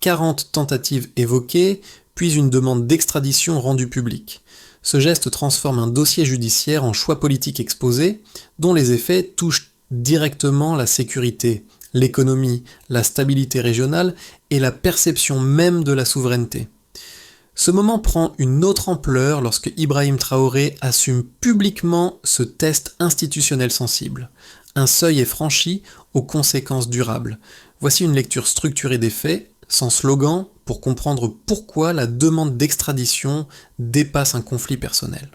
40 tentatives évoquées, puis une demande d'extradition rendue publique. Ce geste transforme un dossier judiciaire en choix politique exposé, dont les effets touchent directement la sécurité, l'économie, la stabilité régionale et la perception même de la souveraineté. Ce moment prend une autre ampleur lorsque Ibrahim Traoré assume publiquement ce test institutionnel sensible. Un seuil est franchi aux conséquences durables. Voici une lecture structurée des faits, sans slogan, pour comprendre pourquoi la demande d'extradition dépasse un conflit personnel.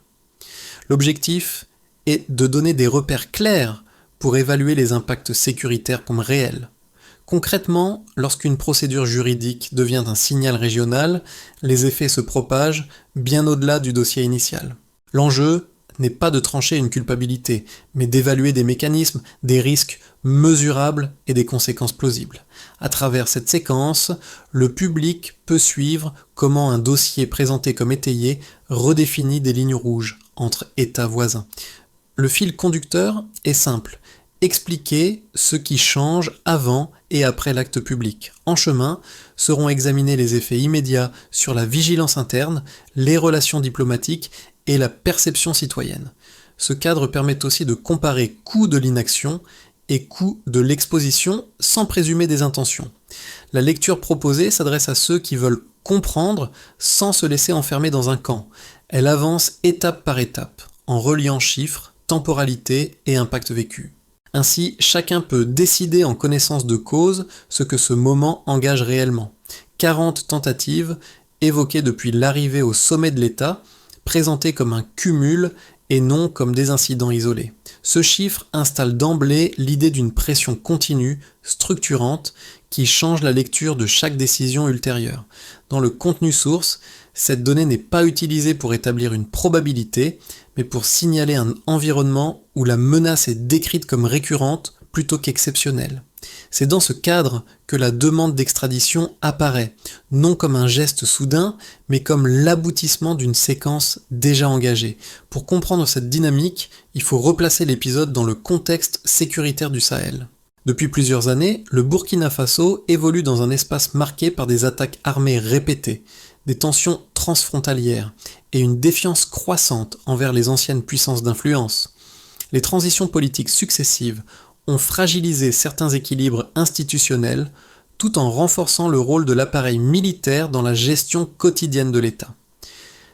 L'objectif est de donner des repères clairs pour évaluer les impacts sécuritaires comme réels. Concrètement, lorsqu'une procédure juridique devient un signal régional, les effets se propagent bien au-delà du dossier initial. L'enjeu n'est pas de trancher une culpabilité, mais d'évaluer des mécanismes, des risques mesurables et des conséquences plausibles. À travers cette séquence, le public peut suivre comment un dossier présenté comme étayé redéfinit des lignes rouges entre États voisins. Le fil conducteur est simple. Expliquer ce qui change avant et après l'acte public. En chemin, seront examinés les effets immédiats sur la vigilance interne, les relations diplomatiques et la perception citoyenne. Ce cadre permet aussi de comparer coût de l'inaction et coût de l'exposition sans présumer des intentions. La lecture proposée s'adresse à ceux qui veulent comprendre sans se laisser enfermer dans un camp. Elle avance étape par étape, en reliant chiffres, temporalité et impact vécu. Ainsi, chacun peut décider en connaissance de cause ce que ce moment engage réellement. 40 tentatives évoquées depuis l'arrivée au sommet de l'État, présentées comme un cumul et non comme des incidents isolés. Ce chiffre installe d'emblée l'idée d'une pression continue, structurante, qui change la lecture de chaque décision ultérieure. Dans le contenu source, cette donnée n'est pas utilisée pour établir une probabilité, mais pour signaler un environnement où la menace est décrite comme récurrente plutôt qu'exceptionnelle. C'est dans ce cadre que la demande d'extradition apparaît, non comme un geste soudain, mais comme l'aboutissement d'une séquence déjà engagée. Pour comprendre cette dynamique, il faut replacer l'épisode dans le contexte sécuritaire du Sahel. Depuis plusieurs années, le Burkina Faso évolue dans un espace marqué par des attaques armées répétées, des tensions transfrontalières et une défiance croissante envers les anciennes puissances d'influence. Les transitions politiques successives ont fragilisé certains équilibres institutionnels tout en renforçant le rôle de l'appareil militaire dans la gestion quotidienne de l'État.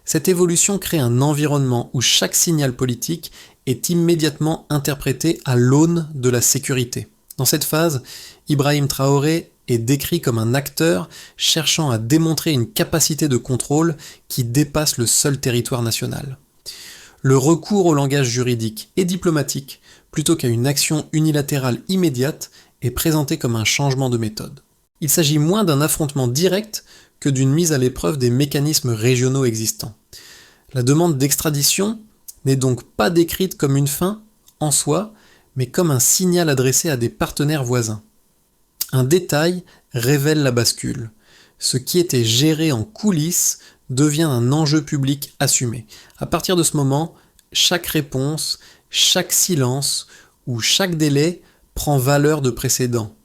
Cette évolution crée un environnement où chaque signal politique est immédiatement interprété à l'aune de la sécurité. Dans cette phase, Ibrahim Traoré est décrit comme un acteur cherchant à démontrer une capacité de contrôle qui dépasse le seul territoire national. Le recours au langage juridique et diplomatique, plutôt qu'à une action unilatérale immédiate, est présenté comme un changement de méthode. Il s'agit moins d'un affrontement direct que d'une mise à l'épreuve des mécanismes régionaux existants. La demande d'extradition n'est donc pas décrite comme une fin en soi, mais comme un signal adressé à des partenaires voisins. Un détail révèle la bascule. Ce qui était géré en coulisses devient un enjeu public assumé. À partir de ce moment, chaque réponse, chaque silence ou chaque délai prend valeur de précédent.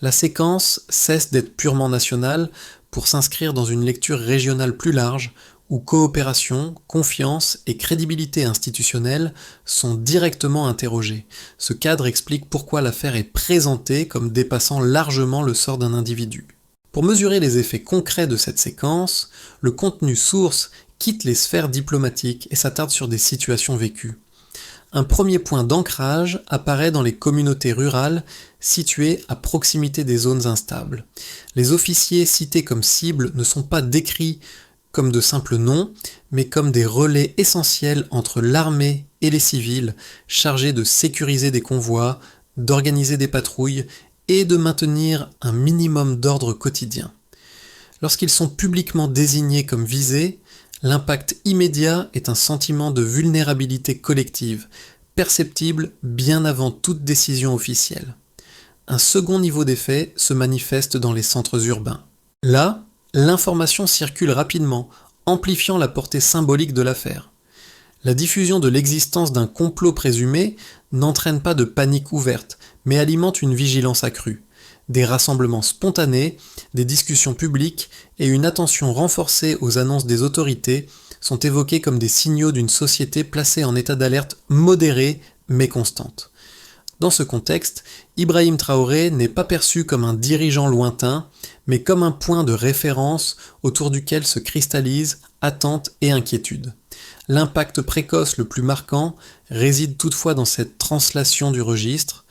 La séquence cesse d'être purement nationale pour s'inscrire dans une lecture régionale plus large où coopération, confiance et crédibilité institutionnelle sont directement interrogées. Ce cadre explique pourquoi l'affaire est présentée comme dépassant largement le sort d'un individu. Pour mesurer les effets concrets de cette séquence, le contenu source quitte les sphères diplomatiques et s'attarde sur des situations vécues. Un premier point d'ancrage apparaît dans les communautés rurales situées à proximité des zones instables. Les officiers cités comme cibles ne sont pas décrits comme de simples noms, mais comme des relais essentiels entre l'armée et les civils, chargés de sécuriser des convois, d'organiser des patrouilles et de maintenir un minimum d'ordre quotidien. Lorsqu'ils sont publiquement désignés comme visés, l'impact immédiat est un sentiment de vulnérabilité collective, perceptible bien avant toute décision officielle. Un second niveau d'effet se manifeste dans les centres urbains. Là, l'information circule rapidement, amplifiant la portée symbolique de l'affaire. La diffusion de l'existence d'un complot présumé n'entraîne pas de panique ouverte, mais alimente une vigilance accrue. des rassemblements spontanés, des discussions publiques et une attention renforcée aux annonces des autorités sont évoqués comme des signaux d'une société placée en état d'alerte modéré mais constante. Dans ce contexte, Ibrahim Traoré n'est pas perçu comme un dirigeant lointain, mais comme un point de référence autour duquel se cristallisent attentes et inquiétudes. L'impact précoce le plus marquant réside toutefois dans cette translation du registre.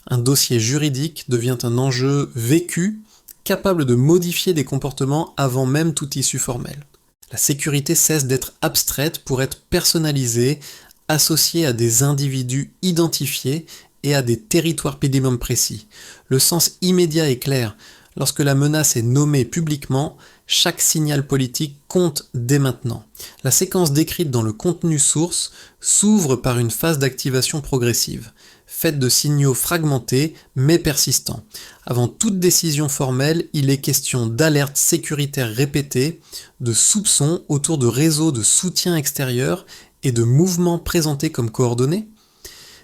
Un dossier juridique devient un enjeu vécu, capable de modifier des comportements avant même toute issue formelle. La sécurité cesse d'être abstraite pour être personnalisée, associée à des individus identifiés et à des territoires pédilumes précis. Le sens immédiat est clair. Lorsque la menace est nommée publiquement, chaque signal politique compte dès maintenant. La séquence décrite dans le contenu source s'ouvre par une phase d'activation progressive, faite de signaux fragmentés mais persistants. Avant toute décision formelle, il est question d'alertes sécuritaires répétées, de soupçons autour de réseaux de soutien extérieur et de mouvements présentés comme coordonnés.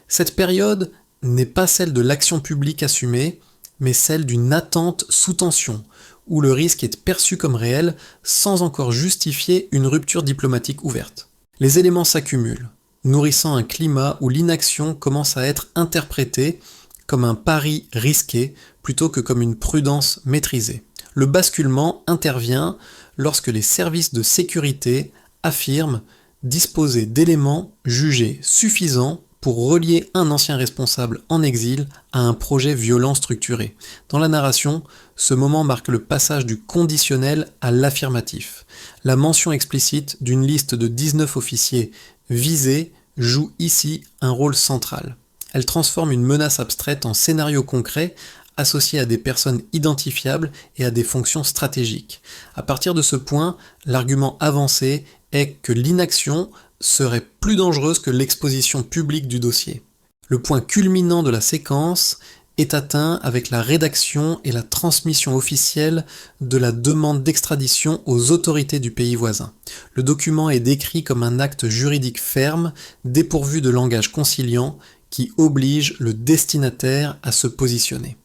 Cette période n'est pas celle de l'action publique assumée, mais celle d'une attente sous tension, où le risque est perçu comme réel sans encore justifier une rupture diplomatique ouverte. Les éléments s'accumulent, nourrissant un climat où l'inaction commence à être interprétée comme un pari risqué plutôt que comme une prudence maîtrisée. Le basculement intervient lorsque les services de sécurité affirment disposer d'éléments jugés suffisants pour relier un ancien responsable en exil à un projet violent structuré. Dans la narration, ce moment marque le passage du conditionnel à l'affirmatif. La mention explicite d'une liste de 19 officiers visés joue ici un rôle central. Elle transforme une menace abstraite en scénario concret associé à des personnes identifiables et à des fonctions stratégiques. À partir de ce point, l'argument avancé est que l'inaction serait plus dangereuse que l'exposition publique du dossier. Le point culminant de la séquence est atteint avec la rédaction et la transmission officielle de la demande d'extradition aux autorités du pays voisin. Le document est décrit comme un acte juridique ferme, dépourvu de langage conciliant, qui oblige le destinataire à se positionner.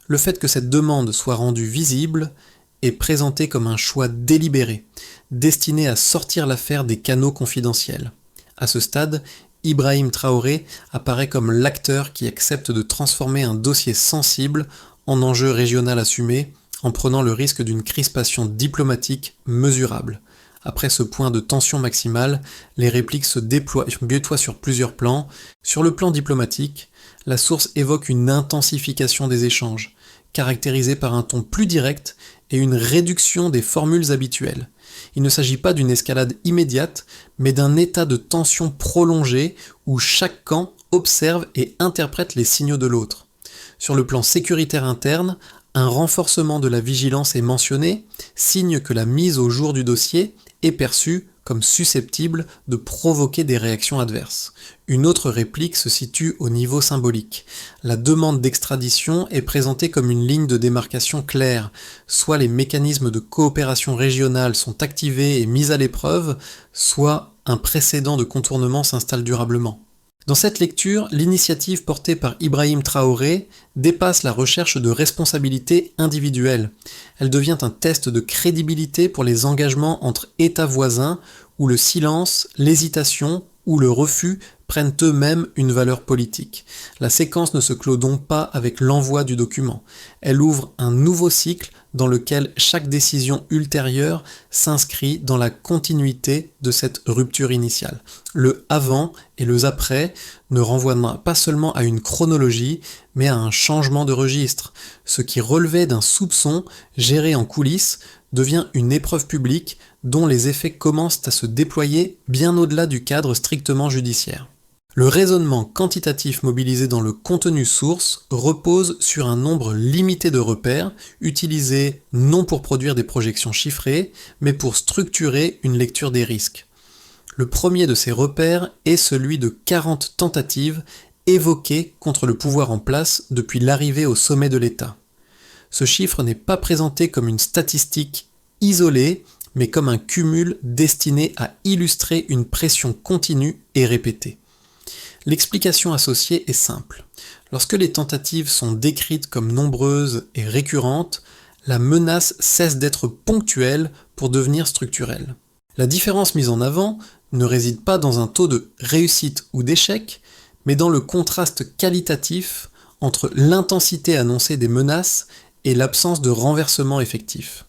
Le fait que cette demande soit rendue visible est présenté comme un choix délibéré, destiné à sortir l'affaire des canaux confidentiels. À ce stade, Ibrahim Traoré apparaît comme l'acteur qui accepte de transformer un dossier sensible en enjeu régional assumé, en prenant le risque d'une crispation diplomatique mesurable. Après ce point de tension maximale, les répliques se déploient sur plusieurs plans. Sur le plan diplomatique, la source évoque une intensification des échanges, caractérisée par un ton plus direct et une réduction des formules habituelles. Il ne s'agit pas d'une escalade immédiate, mais d'un état de tension prolongé où chaque camp observe et interprète les signaux de l'autre. Sur le plan sécuritaire interne, un renforcement de la vigilance est mentionné, signe que la mise au jour du dossier est perçue comme susceptible de provoquer des réactions adverses. Une autre réplique se situe au niveau symbolique. La demande d'extradition est présentée comme une ligne de démarcation claire, soit les mécanismes de coopération régionale sont activés et mis à l'épreuve, soit un précédent de contournement s'installe durablement. Dans cette lecture, l'initiative portée par Ibrahim Traoré dépasse la recherche de responsabilité individuelle. Elle devient un test de crédibilité pour les engagements entre États voisins où le silence, l'hésitation ou le refus prennent eux-mêmes une valeur politique. La séquence ne se clôt donc pas avec l'envoi du document. Elle ouvre un nouveau cycle dans lequel chaque décision ultérieure s'inscrit dans la continuité de cette rupture initiale. Le avant et le après ne renvoient pas seulement à une chronologie, mais à un changement de registre. Ce qui relevait d'un soupçon géré en coulisses devient une épreuve publique dont les effets commencent à se déployer bien au-delà du cadre strictement judiciaire. Le raisonnement quantitatif mobilisé dans le contenu source repose sur un nombre limité de repères, utilisés non pour produire des projections chiffrées, mais pour structurer une lecture des risques. Le premier de ces repères est celui de 40 tentatives évoquées contre le pouvoir en place depuis l'arrivée au sommet de l'État. Ce chiffre n'est pas présenté comme une statistique isolée, mais comme un cumul destiné à illustrer une pression continue et répétée. L'explication associée est simple. Lorsque les tentatives sont décrites comme nombreuses et récurrentes, la menace cesse d'être ponctuelle pour devenir structurelle. La différence mise en avant ne réside pas dans un taux de réussite ou d'échec, mais dans le contraste qualitatif entre l'intensité annoncée des menaces et l'absence de renversement effectif.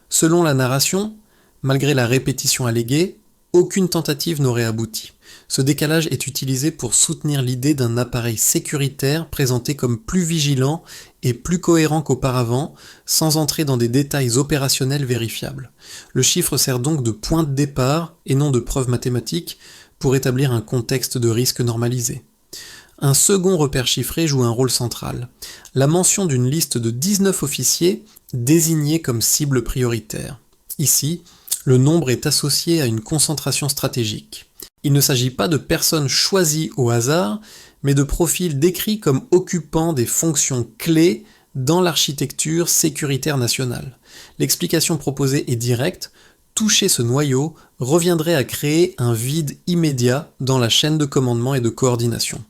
Selon la narration, malgré la répétition alléguée, aucune tentative n'aurait abouti. Ce décalage est utilisé pour soutenir l'idée d'un appareil sécuritaire présenté comme plus vigilant et plus cohérent qu'auparavant, sans entrer dans des détails opérationnels vérifiables. Le chiffre sert donc de point de départ et non de preuve mathématique pour établir un contexte de risque normalisé. Un second repère chiffré joue un rôle central, la mention d'une liste de 19 officiers désignés comme cible prioritaire. Ici, le nombre est associé à une concentration stratégique. Il ne s'agit pas de personnes choisies au hasard, mais de profils décrits comme occupant des fonctions clés dans l'architecture sécuritaire nationale. L'explication proposée est directe: toucher ce noyau reviendrait à créer un vide immédiat dans la chaîne de commandement et de coordination.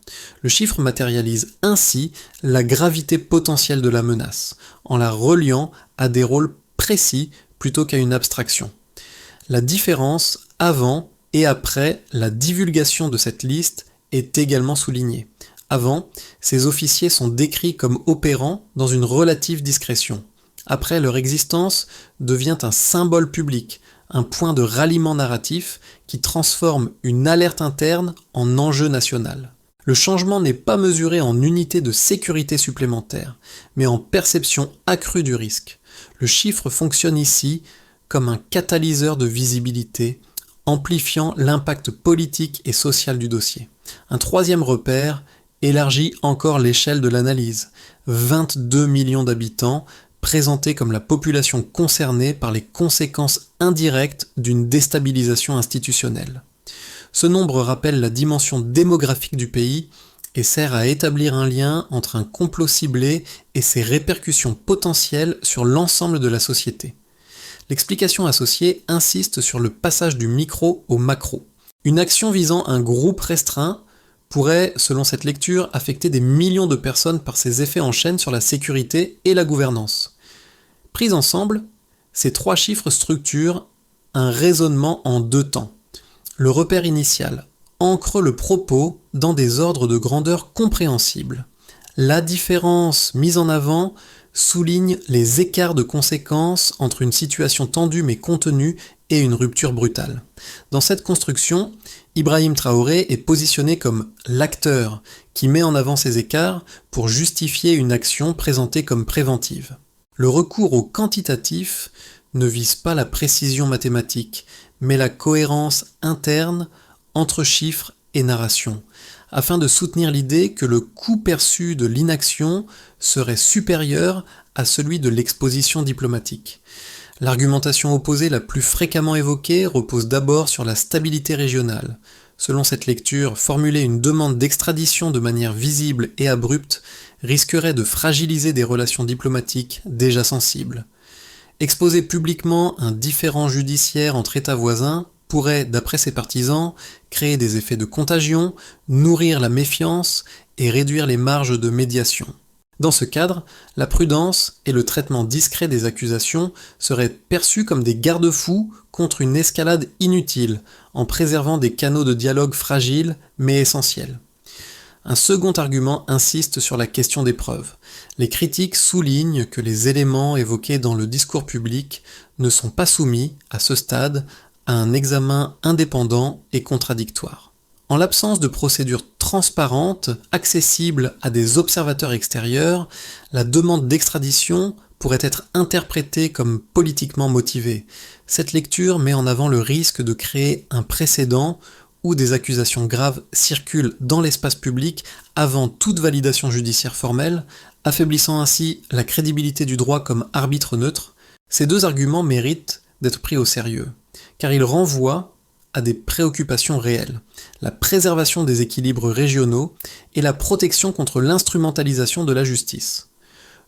Le chiffre matérialise ainsi la gravité potentielle de la menace, en la reliant à des rôles précis plutôt qu'à une abstraction. La différence avant et après la divulgation de cette liste est également soulignée. Avant, ces officiers sont décrits comme opérant dans une relative discrétion. Après, leur existence devient un symbole public, un point de ralliement narratif qui transforme une alerte interne en enjeu national. Le changement n'est pas mesuré en unités de sécurité supplémentaires, mais en perception accrue du risque. Le chiffre fonctionne ici comme un catalyseur de visibilité, amplifiant l'impact politique et social du dossier. Un troisième repère élargit encore l'échelle de l'analyse. 22 millions d'habitants présentés comme la population concernée par les conséquences indirectes d'une déstabilisation institutionnelle. Ce nombre rappelle la dimension démographique du pays et sert à établir un lien entre un complot ciblé et ses répercussions potentielles sur l'ensemble de la société. L'explication associée insiste sur le passage du micro au macro. Une action visant un groupe restreint pourrait, selon cette lecture, affecter des millions de personnes par ses effets en chaîne sur la sécurité et la gouvernance. Pris ensemble, ces trois chiffres structurent un raisonnement en deux temps. Le repère initial ancre le propos dans des ordres de grandeur compréhensibles. La différence mise en avant souligne les écarts de conséquences entre une situation tendue mais contenue et une rupture brutale. Dans cette construction, Ibrahim Traoré est positionné comme l'acteur qui met en avant ces écarts pour justifier une action présentée comme préventive. Le recours au quantitatif ne vise pas la précision mathématique, mais la cohérence interne entre chiffres et narration, afin de soutenir l'idée que le coût perçu de l'inaction serait supérieur à celui de l'exposition diplomatique. L'argumentation opposée la plus fréquemment évoquée repose d'abord sur la stabilité régionale. Selon cette lecture, formuler une demande d'extradition de manière visible et abrupte risquerait de fragiliser des relations diplomatiques déjà sensibles. Exposer publiquement un différend judiciaire entre États voisins pourrait, d'après ses partisans, créer des effets de contagion, nourrir la méfiance et réduire les marges de médiation. Dans ce cadre, la prudence et le traitement discret des accusations seraient perçus comme des garde-fous contre une escalade inutile, en préservant des canaux de dialogue fragiles mais essentiels. Un second argument insiste sur la question des preuves. Les critiques soulignent que les éléments évoqués dans le discours public ne sont pas soumis, à ce stade, à un examen indépendant et contradictoire. En l'absence de procédures transparentes, accessibles à des observateurs extérieurs, la demande d'extradition pourrait être interprétée comme politiquement motivée. Cette lecture met en avant le risque de créer un précédent où des accusations graves circulent dans l'espace public avant toute validation judiciaire formelle, affaiblissant ainsi la crédibilité du droit comme arbitre neutre. Ces deux arguments méritent d'être pris au sérieux, car ils renvoient à des préoccupations réelles, la préservation des équilibres régionaux et la protection contre l'instrumentalisation de la justice.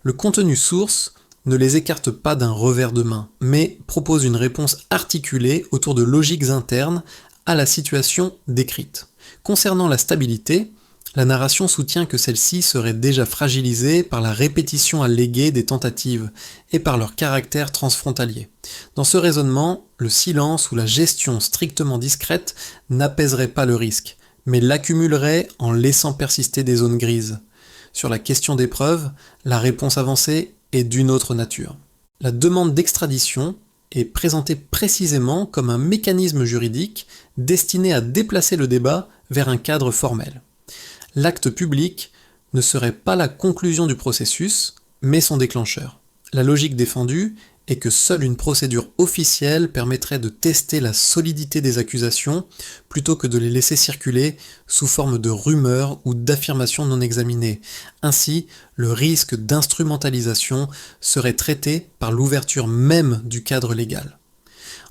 Le contenu source ne les écarte pas d'un revers de main, mais propose une réponse articulée autour de logiques internes à la situation décrite. Concernant la stabilité, La narration soutient que celle-ci serait déjà fragilisée par la répétition alléguée des tentatives et par leur caractère transfrontalier. Dans ce raisonnement, le silence ou la gestion strictement discrète n'apaiserait pas le risque, mais l'accumulerait en laissant persister des zones grises. Sur la question des preuves, la réponse avancée est d'une autre nature. La demande d'extradition est présentée précisément comme un mécanisme juridique destiné à déplacer le débat vers un cadre formel. L'acte public ne serait pas la conclusion du processus, mais son déclencheur. La logique défendue est que seule une procédure officielle permettrait de tester la solidité des accusations plutôt que de les laisser circuler sous forme de rumeurs ou d'affirmations non examinées. Ainsi, le risque d'instrumentalisation serait traité par l'ouverture même du cadre légal.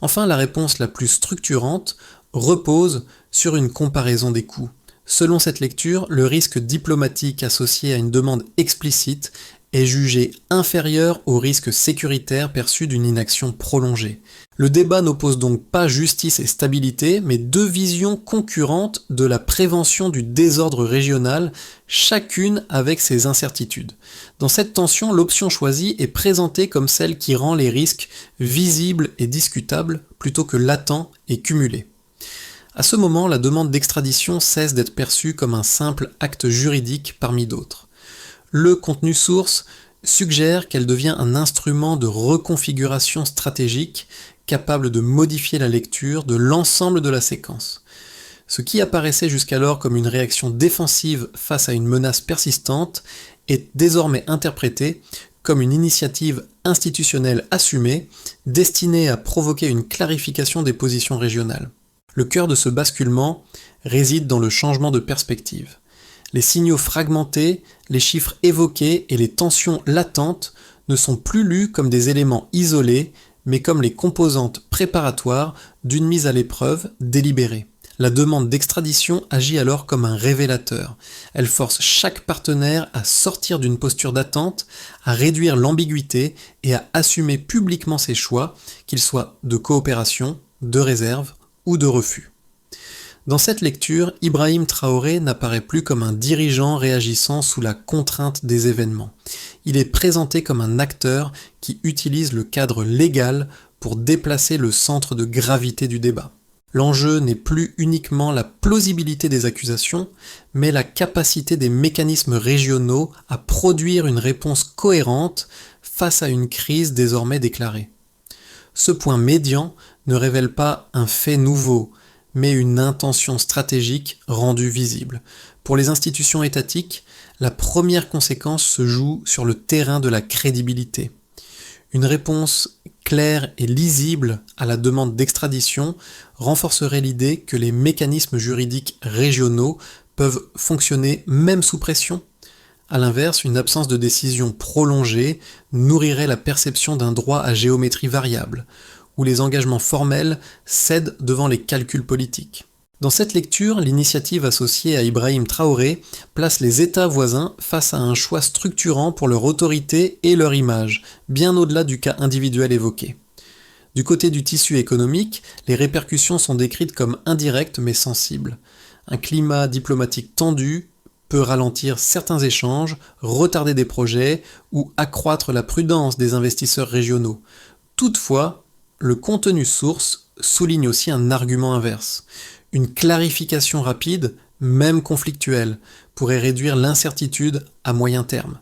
Enfin, la réponse la plus structurante repose sur une comparaison des coûts. Selon cette lecture, le risque diplomatique associé à une demande explicite est jugé inférieur au risque sécuritaire perçu d'une inaction prolongée. Le débat n'oppose donc pas justice et stabilité, mais deux visions concurrentes de la prévention du désordre régional, chacune avec ses incertitudes. Dans cette tension, l'option choisie est présentée comme celle qui rend les risques visibles et discutables plutôt que latents et cumulés. À ce moment, la demande d'extradition cesse d'être perçue comme un simple acte juridique parmi d'autres. Le contenu source suggère qu'elle devient un instrument de reconfiguration stratégique capable de modifier la lecture de l'ensemble de la séquence. Ce qui apparaissait jusqu'alors comme une réaction défensive face à une menace persistante est désormais interprété comme une initiative institutionnelle assumée destinée à provoquer une clarification des positions régionales. Le cœur de ce basculement réside dans le changement de perspective. Les signaux fragmentés, les chiffres évoqués et les tensions latentes ne sont plus lus comme des éléments isolés, mais comme les composantes préparatoires d'une mise à l'épreuve délibérée. La demande d'extradition agit alors comme un révélateur. Elle force chaque partenaire à sortir d'une posture d'attente, à réduire l'ambiguïté et à assumer publiquement ses choix, qu'ils soient de coopération, de réserve ou de refus. Dans cette lecture, Ibrahim Traoré n'apparaît plus comme un dirigeant réagissant sous la contrainte des événements. Il est présenté comme un acteur qui utilise le cadre légal pour déplacer le centre de gravité du débat. L'enjeu n'est plus uniquement la plausibilité des accusations, mais la capacité des mécanismes régionaux à produire une réponse cohérente face à une crise désormais déclarée. Ce point médian ne révèle pas un fait nouveau, mais une intention stratégique rendue visible. Pour les institutions étatiques, la première conséquence se joue sur le terrain de la crédibilité. Une réponse claire et lisible à la demande d'extradition renforcerait l'idée que les mécanismes juridiques régionaux peuvent fonctionner même sous pression. A l'inverse, une absence de décision prolongée nourrirait la perception d'un droit à géométrie variable, où les engagements formels cèdent devant les calculs politiques. Dans cette lecture, l'initiative associée à Ibrahim Traoré place les États voisins face à un choix structurant pour leur autorité et leur image, bien au-delà du cas individuel évoqué. Du côté du tissu économique, les répercussions sont décrites comme indirectes mais sensibles. Un climat diplomatique tendu peut ralentir certains échanges, retarder des projets ou accroître la prudence des investisseurs régionaux. Toutefois, le contenu source souligne aussi un argument inverse. Une clarification rapide, même conflictuelle, pourrait réduire l'incertitude à moyen terme.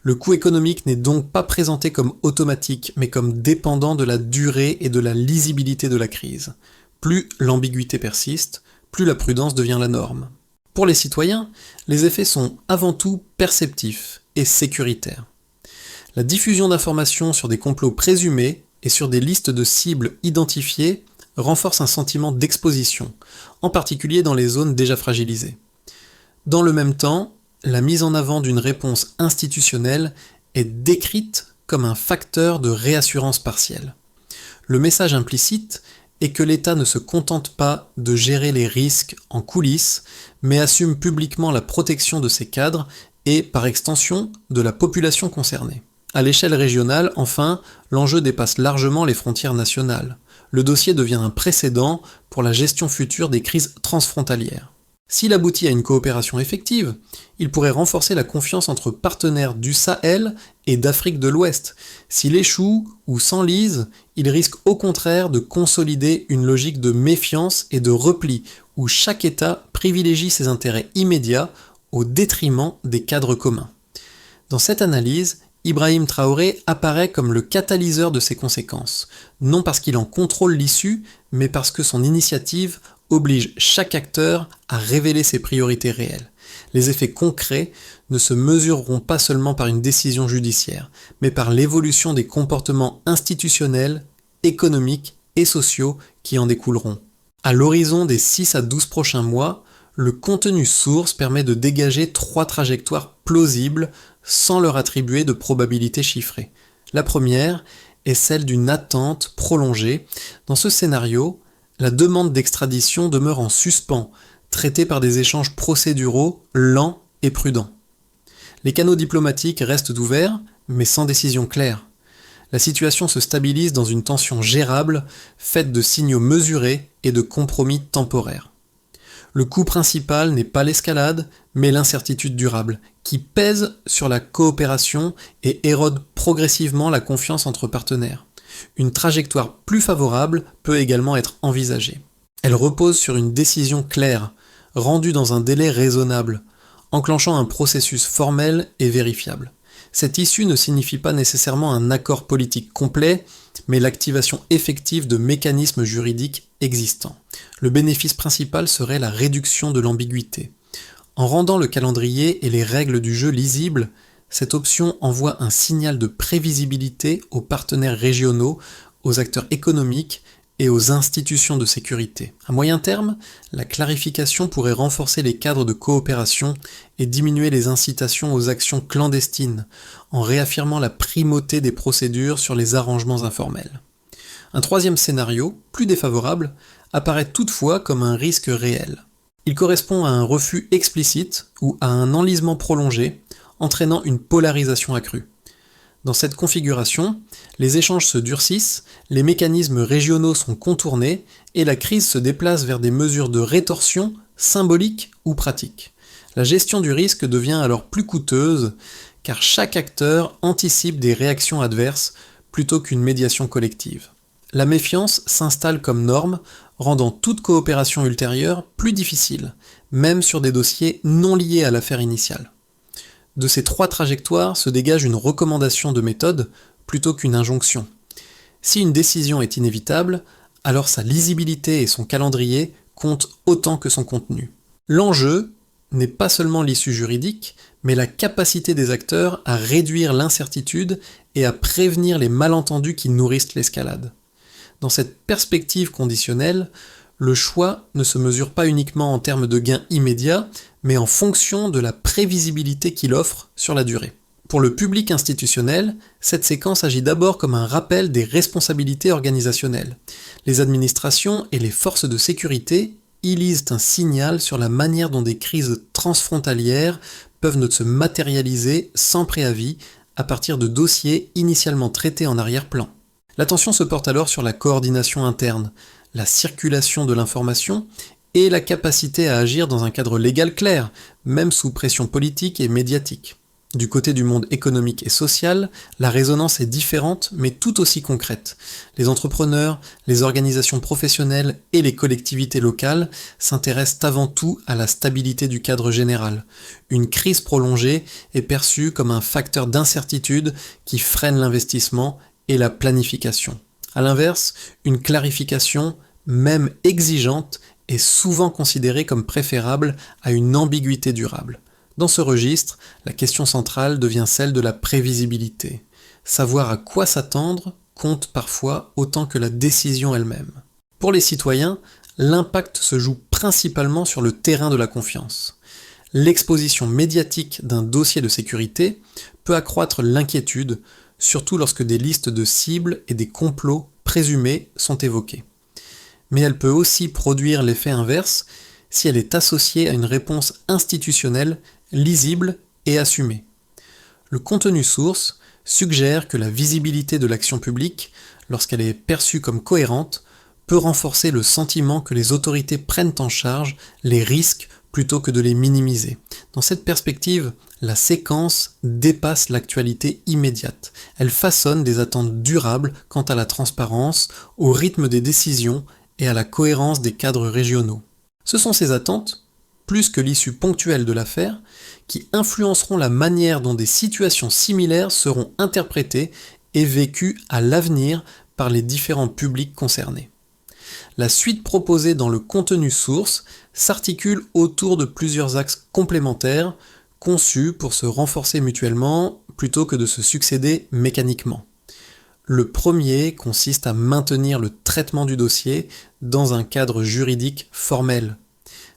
Le coût économique n'est donc pas présenté comme automatique, mais comme dépendant de la durée et de la lisibilité de la crise. Plus l'ambiguïté persiste, plus la prudence devient la norme. Pour les citoyens, les effets sont avant tout perceptifs et sécuritaires. La diffusion d'informations sur des complots présumés et sur des listes de cibles identifiées renforce un sentiment d'exposition, en particulier dans les zones déjà fragilisées. Dans le même temps, la mise en avant d'une réponse institutionnelle est décrite comme un facteur de réassurance partielle. Le message implicite est que l'État ne se contente pas de gérer les risques en coulisses, mais assume publiquement la protection de ses cadres et, par extension, de la population concernée. À l'échelle régionale, enfin, l'enjeu dépasse largement les frontières nationales. Le dossier devient un précédent pour la gestion future des crises transfrontalières. S'il aboutit à une coopération effective, il pourrait renforcer la confiance entre partenaires du Sahel et d'Afrique de l'Ouest. S'il échoue ou s'enlise, il risque au contraire de consolider une logique de méfiance et de repli, où chaque État privilégie ses intérêts immédiats au détriment des cadres communs. Dans cette analyse, Ibrahim Traoré apparaît comme le catalyseur de ces conséquences, non parce qu'il en contrôle l'issue, mais parce que son initiative oblige chaque acteur à révéler ses priorités réelles. Les effets concrets ne se mesureront pas seulement par une décision judiciaire, mais par l'évolution des comportements institutionnels, économiques et sociaux qui en découleront. À l'horizon des 6 à 12 prochains mois, le contenu source permet de dégager 3 trajectoires plausibles sans leur attribuer de probabilité chiffrée. La première est celle d'une attente prolongée. Dans ce scénario, la demande d'extradition demeure en suspens, traitée par des échanges procéduraux lents et prudents. Les canaux diplomatiques restent ouverts, mais sans décision claire. La situation se stabilise dans une tension gérable, faite de signaux mesurés et de compromis temporaires. Le coût principal n'est pas l'escalade, mais l'incertitude durable, qui pèse sur la coopération et érode progressivement la confiance entre partenaires. Une trajectoire plus favorable peut également être envisagée. Elle repose sur une décision claire, rendue dans un délai raisonnable, enclenchant un processus formel et vérifiable. Cette issue ne signifie pas nécessairement un accord politique complet, mais l'activation effective de mécanismes juridiques existants. Le bénéfice principal serait la réduction de l'ambiguïté. En rendant le calendrier et les règles du jeu lisibles, cette option envoie un signal de prévisibilité aux partenaires régionaux, aux acteurs économiques et aux institutions de sécurité. À moyen terme, la clarification pourrait renforcer les cadres de coopération et diminuer les incitations aux actions clandestines, en réaffirmant la primauté des procédures sur les arrangements informels. Un troisième scénario, plus défavorable, apparaît toutefois comme un risque réel. Il correspond à un refus explicite ou à un enlisement prolongé, entraînant une polarisation accrue. Dans cette configuration, les échanges se durcissent, les mécanismes régionaux sont contournés et la crise se déplace vers des mesures de rétorsion symboliques ou pratiques. La gestion du risque devient alors plus coûteuse car chaque acteur anticipe des réactions adverses plutôt qu'une médiation collective. La méfiance s'installe comme norme, rendant toute coopération ultérieure plus difficile, même sur des dossiers non liés à l'affaire initiale. De ces 3 trajectoires se dégage une recommandation de méthode plutôt qu'une injonction. Si une décision est inévitable, alors sa lisibilité et son calendrier comptent autant que son contenu. L'enjeu n'est pas seulement l'issue juridique, mais la capacité des acteurs à réduire l'incertitude et à prévenir les malentendus qui nourrissent l'escalade. Dans cette perspective conditionnelle, le choix ne se mesure pas uniquement en termes de gains immédiats, mais en fonction de la prévisibilité qu'il offre sur la durée. Pour le public institutionnel, cette séquence agit d'abord comme un rappel des responsabilités organisationnelles. Les administrations et les forces de sécurité y lisent un signal sur la manière dont des crises transfrontalières peuvent ne se matérialiser sans préavis à partir de dossiers initialement traités en arrière-plan. L'attention se porte alors sur la coordination interne, la circulation de l'information et la capacité à agir dans un cadre légal clair, même sous pression politique et médiatique. Du côté du monde économique et social, la résonance est différente mais tout aussi concrète. Les entrepreneurs, les organisations professionnelles et les collectivités locales s'intéressent avant tout à la stabilité du cadre général. Une crise prolongée est perçue comme un facteur d'incertitude qui freine l'investissement et la planification. A l'inverse, une clarification, même exigeante, est souvent considérée comme préférable à une ambiguïté durable. Dans ce registre, la question centrale devient celle de la prévisibilité. Savoir à quoi s'attendre compte parfois autant que la décision elle-même. Pour les citoyens, l'impact se joue principalement sur le terrain de la confiance. L'exposition médiatique d'un dossier de sécurité peut accroître l'inquiétude, surtout lorsque des listes de cibles et des complots présumés sont évoqués. Mais elle peut aussi produire l'effet inverse si elle est associée à une réponse institutionnelle lisible et assumée. Le contenu source suggère que la visibilité de l'action publique, lorsqu'elle est perçue comme cohérente, peut renforcer le sentiment que les autorités prennent en charge les risques plutôt que de les minimiser. Dans cette perspective, la séquence dépasse l'actualité immédiate. Elle façonne des attentes durables quant à la transparence, au rythme des décisions et à la cohérence des cadres régionaux. Ce sont ces attentes, plus que l'issue ponctuelle de l'affaire, qui influenceront la manière dont des situations similaires seront interprétées et vécues à l'avenir par les différents publics concernés. La suite proposée dans le contenu source s'articule autour de plusieurs axes complémentaires, conçus pour se renforcer mutuellement plutôt que de se succéder mécaniquement. Le premier consiste à maintenir le traitement du dossier dans un cadre juridique formel.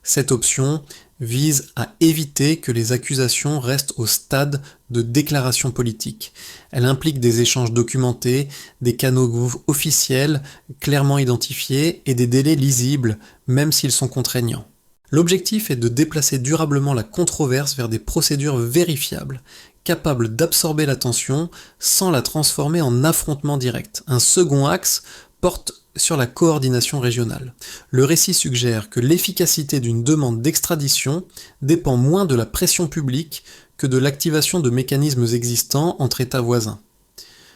Cette option vise à éviter que les accusations restent au stade de déclaration politique. Elle implique des échanges documentés, des canaux officiels clairement identifiés et des délais lisibles, même s'ils sont contraignants. L'objectif est de déplacer durablement la controverse vers des procédures vérifiables, capables d'absorber l'attention sans la transformer en affrontement direct. Un second axe porte sur la coordination régionale. Le récit suggère que l'efficacité d'une demande d'extradition dépend moins de la pression publique que de l'activation de mécanismes existants entre États voisins.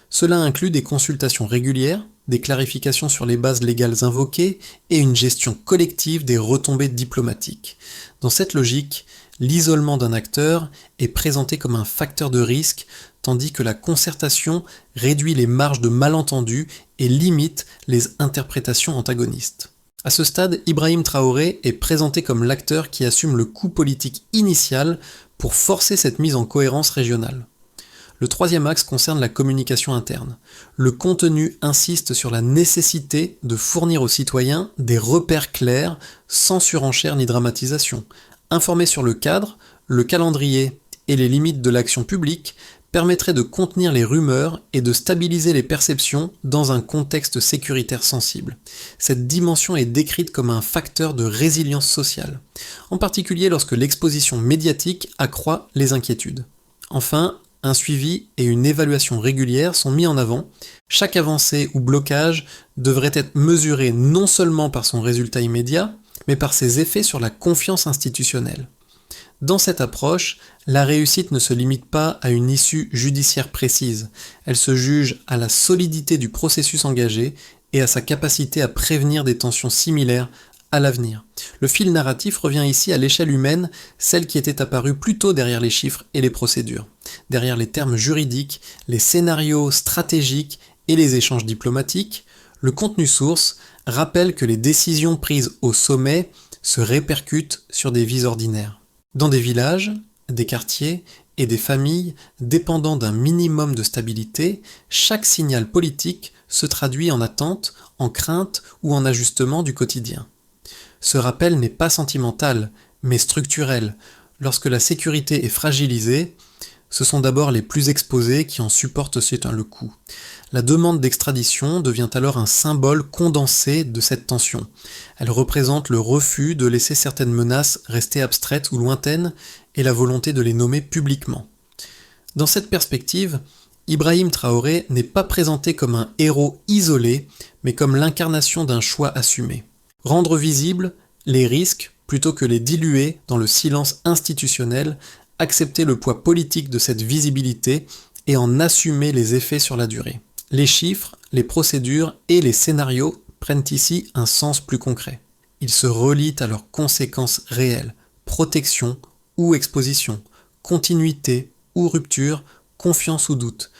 Cela inclut des consultations régulières, des clarifications sur les bases légales invoquées et une gestion collective des retombées diplomatiques. Dans cette logique, l'isolement d'un acteur est présenté comme un facteur de risque, tandis que la concertation réduit les marges de malentendus et limite les interprétations antagonistes. À ce stade, Ibrahim Traoré est présenté comme l'acteur qui assume le coût politique initial pour forcer cette mise en cohérence régionale. Le troisième axe concerne la communication interne. Le contenu insiste sur la nécessité de fournir aux citoyens des repères clairs, sans surenchère ni dramatisation. Informer sur le cadre, le calendrier et les limites de l'action publique permettrait de contenir les rumeurs et de stabiliser les perceptions dans un contexte sécuritaire sensible. Cette dimension est décrite comme un facteur de résilience sociale, en particulier lorsque l'exposition médiatique accroît les inquiétudes. Enfin, un suivi et une évaluation régulière sont mis en avant. Chaque avancée ou blocage devrait être mesuré non seulement par son résultat immédiat, mais par ses effets sur la confiance institutionnelle. Dans cette approche, la réussite ne se limite pas à une issue judiciaire précise, elle se juge à la solidité du processus engagé et à sa capacité à prévenir des tensions similaires à l'avenir. Le fil narratif revient ici à l'échelle humaine, celle qui était apparue plus tôt derrière les chiffres et les procédures, derrière les termes juridiques, les scénarios stratégiques et les échanges diplomatiques. Le contenu source rappelle que les décisions prises au sommet se répercutent sur des vies ordinaires. Dans des villages, des quartiers et des familles dépendant d'un minimum de stabilité, chaque signal politique se traduit en attente, en crainte ou en ajustement du quotidien. Ce rappel n'est pas sentimental, mais structurel. Lorsque la sécurité est fragilisée, ce sont d'abord les plus exposés qui en supportent ensuite le coût. La demande d'extradition devient alors un symbole condensé de cette tension. Elle représente le refus de laisser certaines menaces rester abstraites ou lointaines et la volonté de les nommer publiquement. Dans cette perspective, Ibrahim Traoré n'est pas présenté comme un héros isolé, mais comme l'incarnation d'un choix assumé. Rendre visibles les risques plutôt que les diluer dans le silence institutionnel, accepter le poids politique de cette visibilité et en assumer les effets sur la durée. Les chiffres, les procédures et les scénarios prennent ici un sens plus concret. Ils se relient à leurs conséquences réelles, protection ou exposition, continuité ou rupture, confiance ou doute.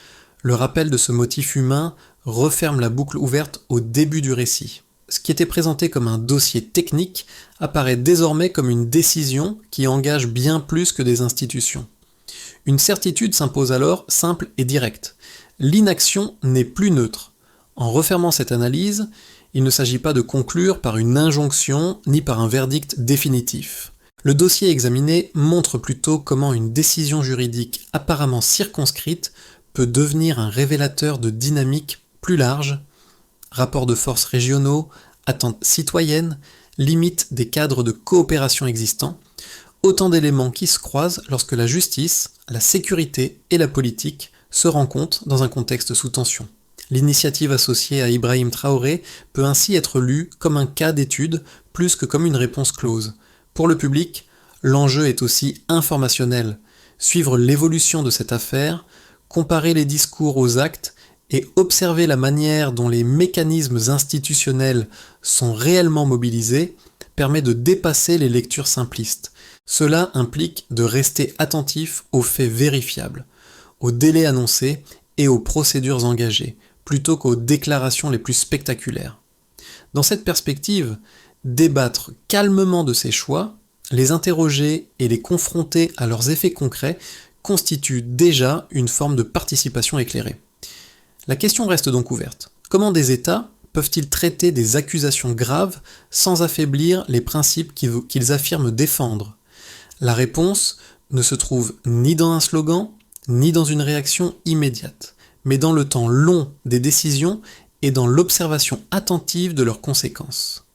Le rappel de ce motif humain referme la boucle ouverte au début du récit. Ce qui était présenté comme un dossier technique apparaît désormais comme une décision qui engage bien plus que des institutions. Une certitude s'impose alors, simple et directe. L'inaction n'est plus neutre. En refermant cette analyse, il ne s'agit pas de conclure par une injonction ni par un verdict définitif. Le dossier examiné montre plutôt comment une décision juridique apparemment circonscrite peut devenir un révélateur de dynamiques plus larges, rapports de force régionaux, attentes citoyennes, limites des cadres de coopération existants, autant d'éléments qui se croisent lorsque la justice, la sécurité et la politique se rencontrent dans un contexte sous tension. L'initiative associée à Ibrahim Traoré peut ainsi être lue comme un cas d'étude plus que comme une réponse close. Pour le public, l'enjeu est aussi informationnel. Suivre l'évolution de cette affaire, comparer les discours aux actes et observer la manière dont les mécanismes institutionnels sont réellement mobilisés permet de dépasser les lectures simplistes. Cela implique de rester attentif aux faits vérifiables, aux délais annoncés et aux procédures engagées, plutôt qu'aux déclarations les plus spectaculaires. Dans cette perspective, débattre calmement de ces choix, les interroger et les confronter à leurs effets concrets constitue déjà une forme de participation éclairée. La question reste donc ouverte. Comment des États peuvent-ils traiter des accusations graves sans affaiblir les principes qu'ils affirment défendre ? La réponse ne se trouve ni dans un slogan, ni dans une réaction immédiate, mais dans le temps long des décisions et dans l'observation attentive de leurs conséquences.